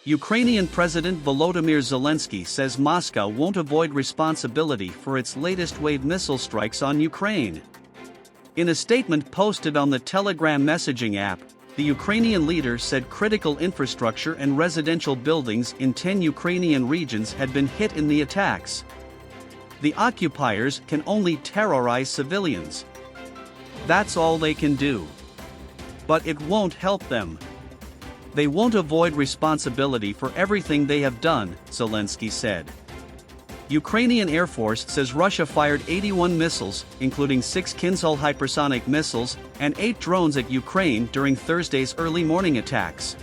Ukrainian President Volodymyr Zelenskyy says Moscow won't avoid responsibility for its latest wave missile strikes on Ukraine. In a statement posted on the Telegram messaging app, the Ukrainian leader said critical infrastructure and residential buildings in 10 Ukrainian regions had been hit in the attacks. The occupiers can only terrorize civilians. That's all they can do. But it won't help them. They won't avoid responsibility for everything they have done, Zelenskyy said. Ukrainian Air Force says Russia fired 81 missiles, including 6 Kinzhal hypersonic missiles, and 8 drones at Ukraine during Thursday's early morning attacks.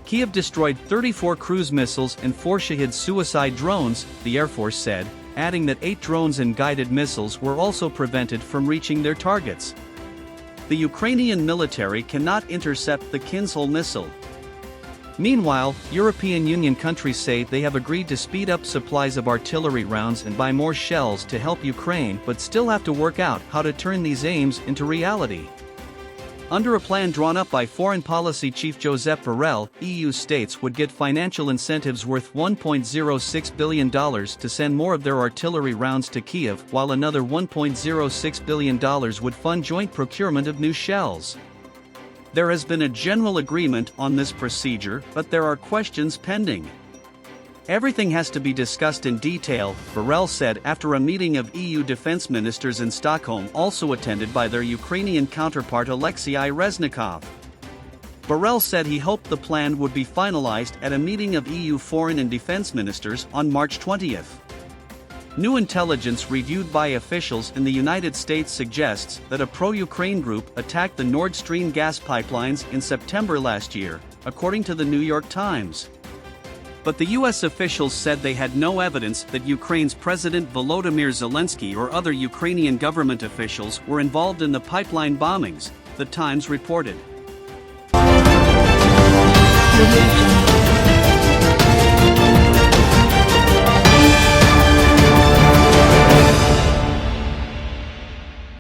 Kyiv destroyed 34 cruise missiles and 4 Shahed suicide drones, the Air Force said, adding that 8 drones and guided missiles were also prevented from reaching their targets. The Ukrainian military cannot intercept the Kinzhal missile. Meanwhile, European Union countries say they have agreed to speed up supplies of artillery rounds and buy more shells to help Ukraine, but still have to work out how to turn these aims into reality. Under a plan drawn up by Foreign Policy Chief Josep Borrell, EU states would get financial incentives worth $1.06 billion to send more of their artillery rounds to Kyiv, while another $1.06 billion would fund joint procurement of new shells. There has been a general agreement on this procedure, but there are questions pending. Everything has to be discussed in detail, Borrell said after a meeting of EU defense ministers in Stockholm, also attended by their Ukrainian counterpart Alexei Reznikov. Borrell said he hoped the plan would be finalized at a meeting of EU foreign and defense ministers on March 20th. New intelligence reviewed by officials in the United States suggests that a pro-Ukraine group attacked the Nord Stream gas pipelines in September last year, according to the New York Times. But the U.S. officials said they had no evidence that Ukraine's President Volodymyr Zelenskyy or other Ukrainian government officials were involved in the pipeline bombings, the Times reported.